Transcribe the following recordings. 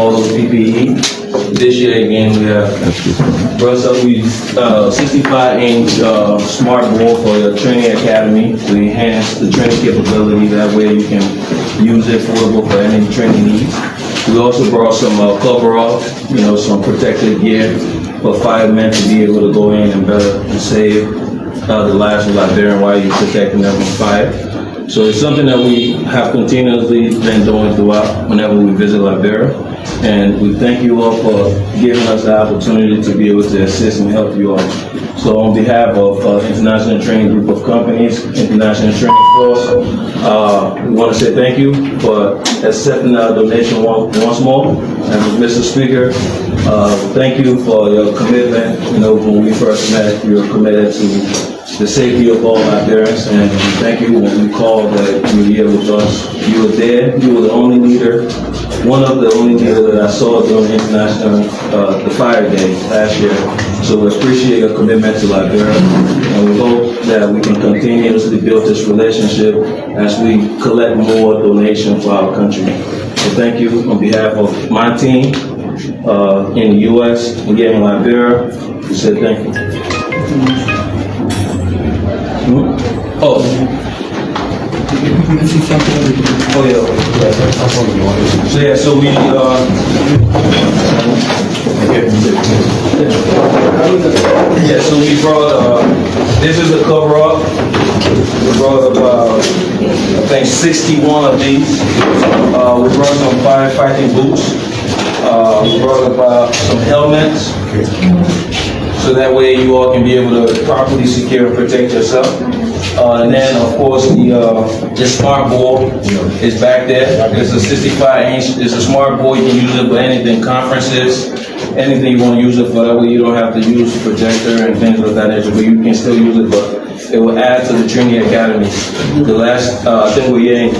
all those PPE. This year again, we have brought up 65-inch smart board for the training academy to enhance the training capability. That way you can use it affordable for any training needs. We also brought some coveralls, some protective gear for firemen to be able to go in and better and save the lives of Liberians while you're protecting them from fire. So it's something that we have continuously been doing throughout whenever we visit Liberia. And we thank you all for giving us the opportunity to be able to assist and help you all. So on behalf of International Training Group of Companies, International Training Force, we want to say thank you for accepting our donation once more. And Mr. Speaker, thank you for your commitment. When we first met, you were committed to the safety of all Liberians, and thank you when we called that you were here with us. You were there. You were the only leader, one of the only leaders that I saw during the international, the Fire Day last year. So we appreciate your commitment to Liberia, and we hope that we can continuously build this relationship as we collect more donations for our country. So thank you on behalf of my team in the U.S. and again in Liberia. We say thank you. Oh yeah. So we so we brought this is a cover up. We brought about I think 61 of these. We brought some firefighting boots. We brought about some helmets. So that way you all can be able to properly secure and protect yourself. And then of course the smart board is back there. It's a 65-inch. It's a smart board. You can use it for anything, conferences, anything you want to use it for. That way you don't have to use the projector and things of that nature, but you can still use it, but it will add to the training academy. The last, I think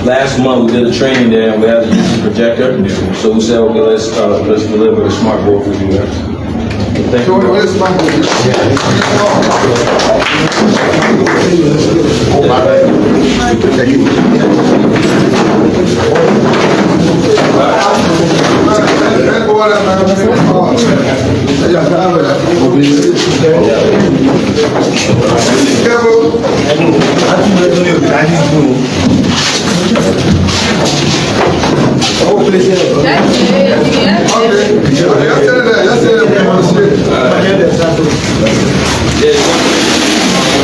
last month we did a training there and we had to use the projector. So we said, okay, let's deliver the smart board for you guys. Thank you.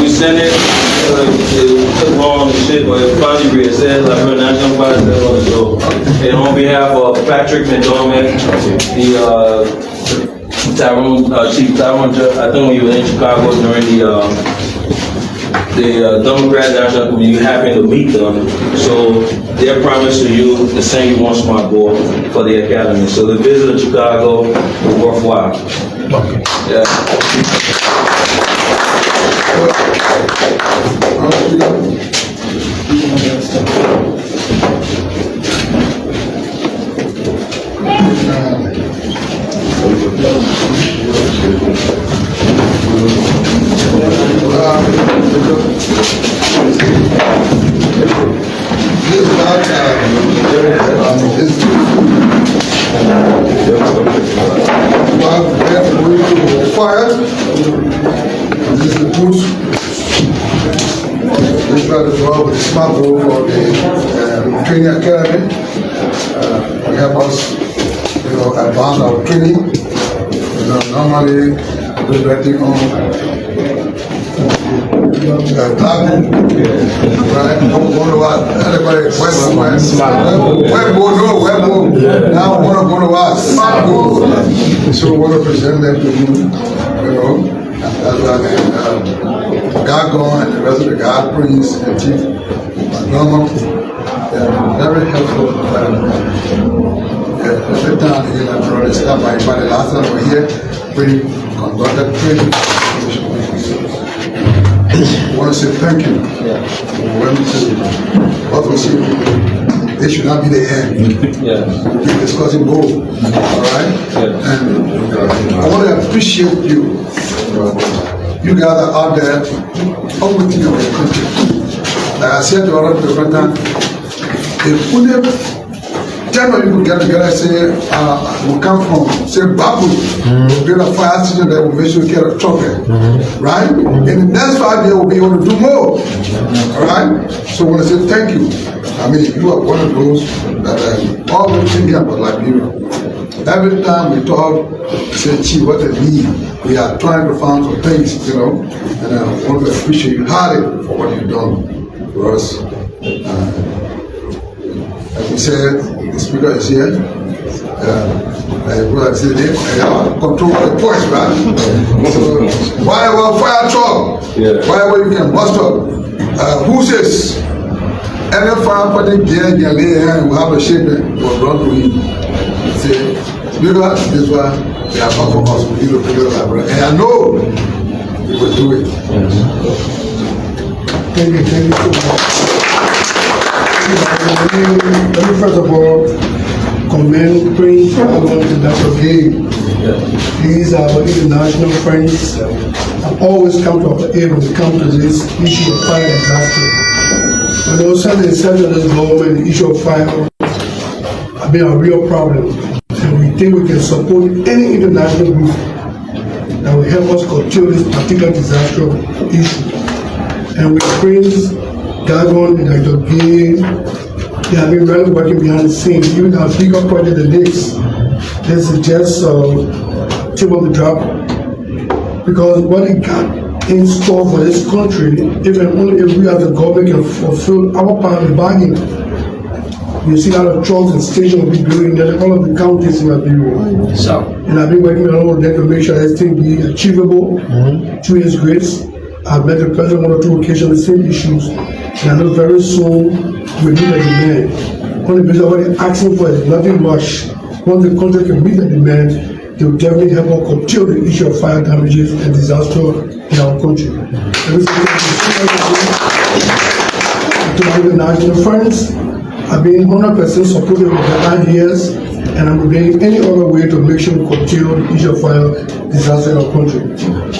We sent it, it took long and shit, but it finally reassessed, like her national fire service. So, and on behalf of Patrick McDormand, Chief Tyrone, I think when you were in Chicago during the Democrat National Committee, you happened to meet them. So their promise to you to send you one smart board for the academy. So the visit to Chicago was worthwhile. Okay. Yeah. With the smart board for the training academy, we help us, advance our training. Normally we're betting on black right? Everybody webboard. Now we want to go to us smart board. So we want to present them to you, Gagon and the rest of the guard priests and Chief Drummer. They are very helpful. Every time they get a stop by the last time we were here, we conducted training. I want to say thank you. What we see, this should not be the end. We'll be discussing both. All right? And I want to appreciate you. You guys are out there, uplifting of the country. Like I said to our representative, if we never 10 of you get together and say, we come from, say, Babu, build a fire station that will make sure we get a truck there, right? In the next 5 years, we'll be able to do more, all right? So I want to say thank you. I mean, you are one of those that always thinking about Liberia. Every time we talk, say, gee, what a need. We are trying to find some things, you know, and I want to appreciate you highly for what you've done for us. Like we said, the speaker is here. They control the voice, right? So, whatever fire truck, whatever you can muster, who says, any fire party gear can lay here and will have a shipment will run to him. Say, speaker, this is why they are not for us. We need to figure it out, right? And I know we will do it. Thank you so much. Let me first of all commend Prince to Dr. Gabe. These are our international friends. I've always come to our aid when it comes to this issue of fire disaster. When also the inception of this government, the issue of fire has been a real problem. And we think we can support any international group that will help us curtail this particular disaster issue. And with Prince, Gagon, and Dr. Gabe, they have been really working behind the scenes. Even our bigger project than this is just tip of the drop. Because what it got in store for this country, even only if we as a government can fulfill our part of the bargain. You see a lot of trucks and stations will be building in all of the counties in Liberia. So, and I've been working on all of that to make sure that thing be achievable through His grace. I've met the president on 1 or 2 occasions, the same issues, and I know very soon we meet the demand. Only because what they're asking for is nothing much. Once the country can meet the demand, they will definitely help us curtail the issue of fire damages and disaster in our country. To my international friends, I've been 100% supportive of their ideas, and I'm doing any other way to make sure we curtail the issue of fire disaster in our country.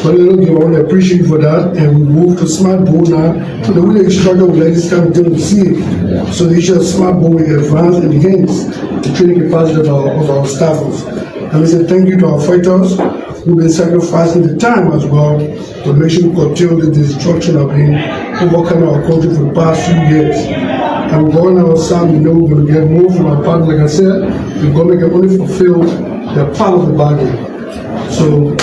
But I want to appreciate you for that, and we move to smart board now. So the way the instructor would like this kind of thing to see it. So the issue of smart board will advance and enhance the training capacity of our staffers. And we say thank you to our fighters who've been sacrificing the time as well to make sure we curtail the destruction of being overcoming our country for the past few years. And we're going outside, we know we're going to get more from our partner. Like I said, the government can only fulfill their part of the bargain. So,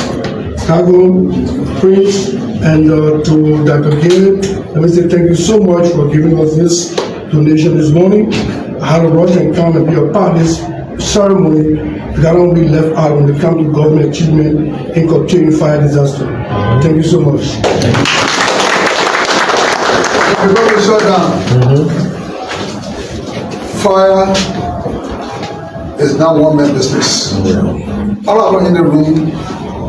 Cargo, Prince, and to Dr. Gabe, let me say thank you so much for giving us this donation this morning. I had to rush and come and be a part of this ceremony because I don't want to be left out when it comes to government achievement in curtailing fire disaster. Thank you so much. Before we shut down, fire is not one man business. All of us in the room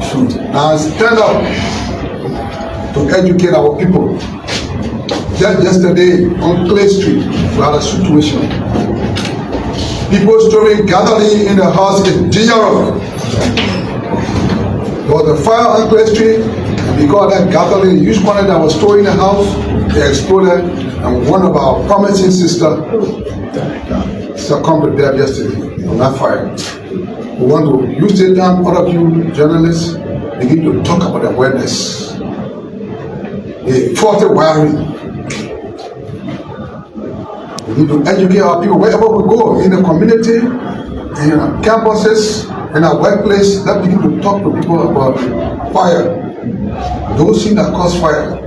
should now stand up to educate our people. Just yesterday on Clay Street, we had a situation. People storing gathering in the house in Ginger. There was a fire on Clay Street, and because that gathering, the huge quantity that was stored in the house, they exploded, and one of our promising sisters succumbed to death yesterday on that fire. We want to use the time, all of you journalists, begin to talk about awareness. The faulty wiring. We need to educate our people wherever we go, in the community, in our campuses, in our workplace. Let's begin to talk to people about fire. Those things that cause fire.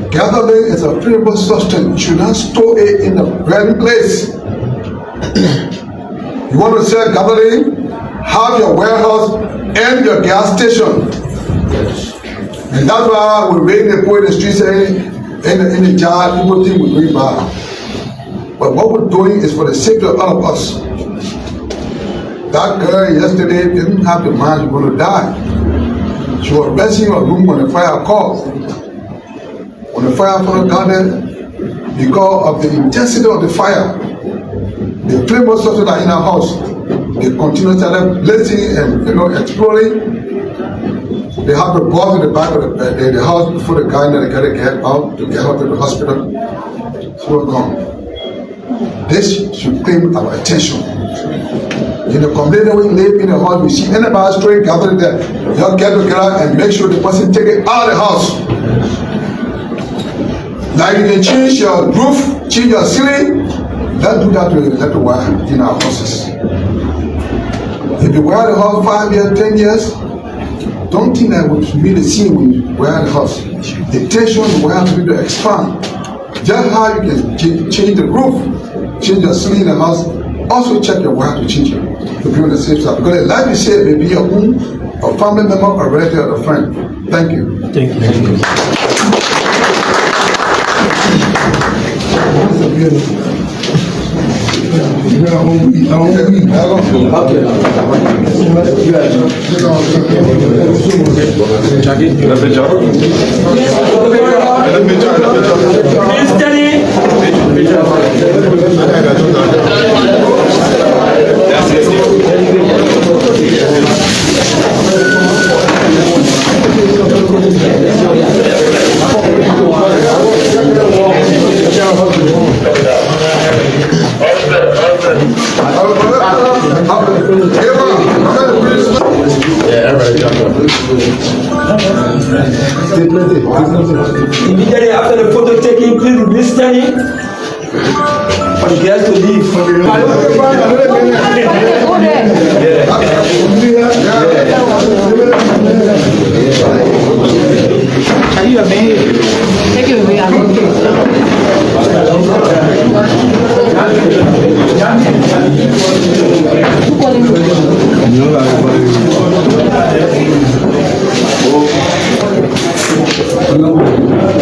Gathering is a flammable substance. You should not store it in the burning place. You want to sell gathering? Have your warehouse and your gas station. And that's why we rain the poor in the streets in the jar, people think we bring back. But what we're doing is for the sake of all of us. That girl yesterday didn't have the mind she was going to die. She was resting in her room when the fire called. When the fire got there, because of the intensity of the fire, the flammable substance that in our house, they continued to blazing and exploding. They have to go to the back of the house before the guy that got to get out to get out to the hospital. She was gone. This should claim our attention. In the community we live in the house, we see anybody stray, gather there. You get together and make sure the person take it out of the house. Like you can change your roof, change your ceiling. Let's do that to the electric wire in our houses. If you wire the house 5 years, 10 years, don't think that would be the same when you wire the house. The tension will have to be to expand. Just how you can change the roof, change your ceiling in the house, also check your wire to change it, to be on the safe side. Because like you said, may be your own, a family member, a relative, or a friend. Thank you. Thank you. Immediately after the photo taking, please be standing for the guests to leave.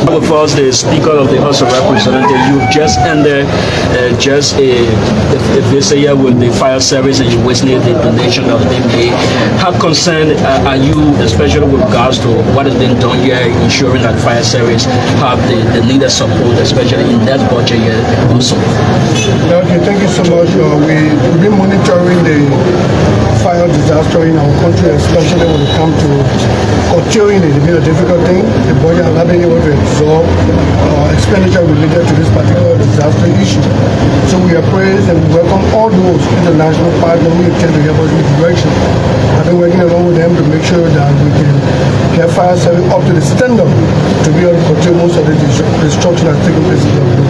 With us, the Speaker of the House of Representatives, you've just ended just a visit here with the fire service and you witnessed the donation that was being made. How concerned are you, especially with regards to what has been done here, ensuring that fire service have the needed support, especially in that budget year also? Okay, thank you so much. We've been monitoring the fire disaster in our country, especially when it comes to curtailing it. It's been a difficult thing. The budget has not been able to absorb expenditure related to this particular disaster issue. So we are praised and we welcome all those international partners who intend to help us in this direction. I've been working along with them to make sure that we can get fire service up to the standard to be able to curtail most of the destruction that's taking place in the world.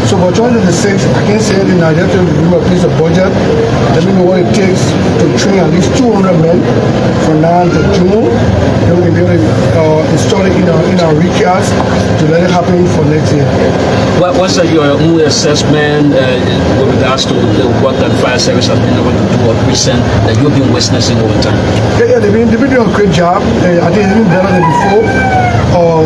So for 2026, I can't say anything now. Just to give a piece of budget. Let me know what it takes to train at least 200 men from now to June. Then we can be able to install it in our recast to let it happen for next year. What's your own assessment with regards to what that fire service has been able to do or recent that you've been witnessing over time? Yeah, they've been doing a great job. I think they've been better than before.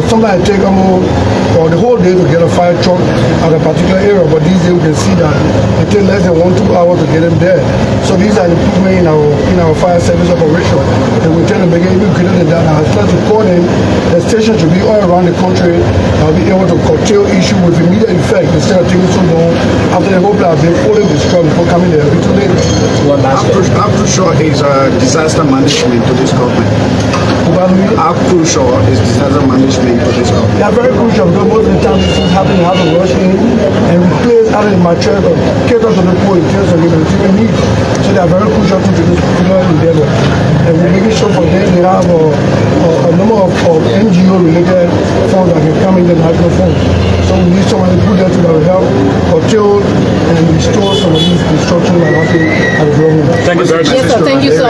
Sometimes it takes the whole day to get a fire truck at a particular area, but these days we can see that it takes less than 1-2 hours to get them there. So these are improvements in our fire service operation, and we tend to make it even greater than that. Now, as far as recording, the station should be all around the country. Be able to curtail issue with immediate effect instead of taking so long after the whole plan has been fully destroyed before coming there. Too late. How crucial is disaster management to this government? How crucial is disaster management to this government? They are very crucial because most of the time these things happen, you have to rush in and replace out of the material to cater to the poor in terms of humanitarian needs. So they are very crucial to this particular endeavor. And we're making sure for them they have a number of NGO related funds that can come in the national funds. So we need someone to put that to help curtail and restore some of these destruction that happen at the government. Thank you very much. Yes, sir. Thank you, sir. I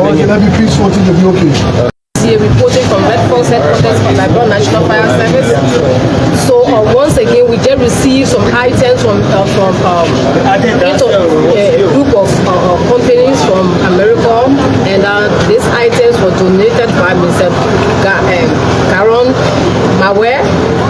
want to let me peaceful to the okay. Reporting from Red Cross headquarters for Liberia National Fire Service. So once again, we just received some items from a group of companies from America, and these items were donated by Mr. Caron Mawer.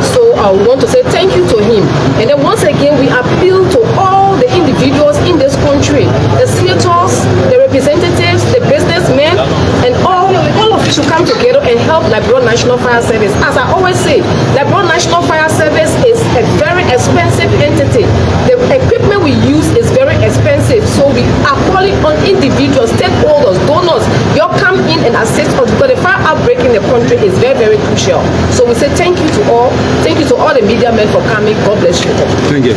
So we want to say thank you to him. And then once again, we appeal to all the individuals in this country, the senators, the representatives, the businessmen, and all of you should come together and help Liberia National Fire Service. As I always say, Liberia National Fire Service is a very expensive entity. The equipment we use is very expensive, so we are calling on individuals, stakeholders, donors. You all come in and assist us because the fire outbreak in in the country is very, very crucial. So we say thank you to all. Thank you to all the media men for coming. God bless you. Thank you.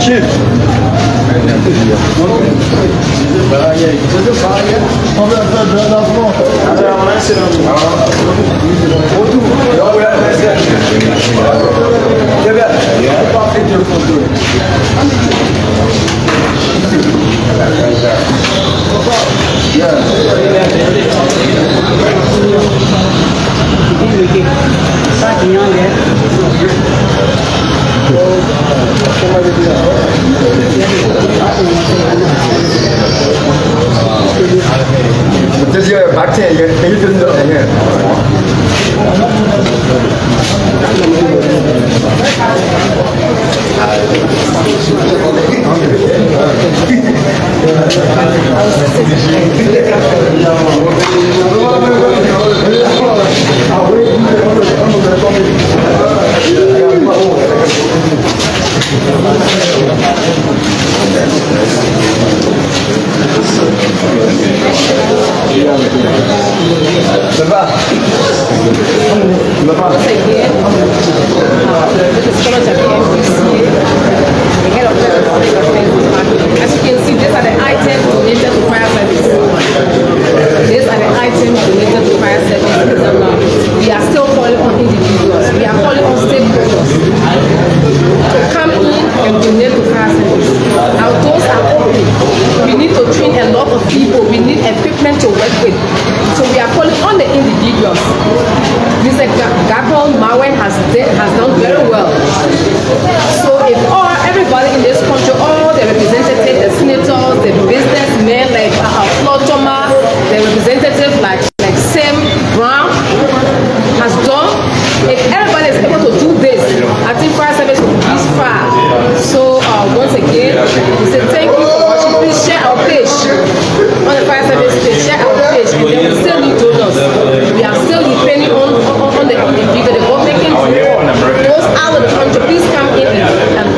Chief. This is your back ten. Can you do it again? Once again, this is College of the NPC, the head of the Republic of Liberia. As you can see, these are the items donated to fire service. These are the items donated to fire service. We are still calling on individuals. We are calling on stakeholders to come in and donate to fire service. Our doors are open. We need to train a lot of people. We need equipment to work with. So we are calling on the individuals. Mr. Gabriel Mawen has done very well. So if everybody in this country, all the representatives, the senators, the businessmen like Flotoma, the representatives like Sam Brown has done, if everybody is able to do this, I think fire service will be far. So once again, we say thank you for watching. Please share our page on the fire service page. Share our page, and then we still need donors. We are still depending on the individual, the government can do those out of the country. Please come in and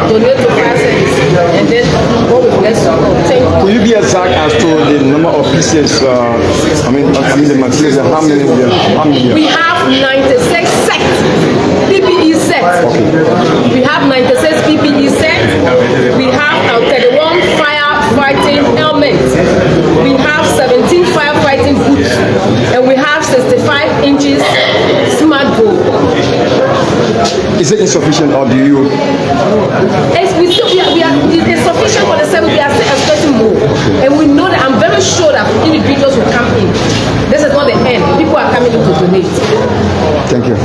donate to fire service, and then God will bless you. Thank you. Could you be exact as to the number of pieces? I mean the materials. How many? We have 96 sets, PPE sets. We have 96 PPE sets. We have 31 firefighting helmets. We have 17 firefighting boots, and we have 65 inches smart board. Is it insufficient, or do you? It's sufficient for the service. We are still expecting more, and we know that I'm very sure that individuals will come in. This is not the end. People are coming in to donate. Thank you.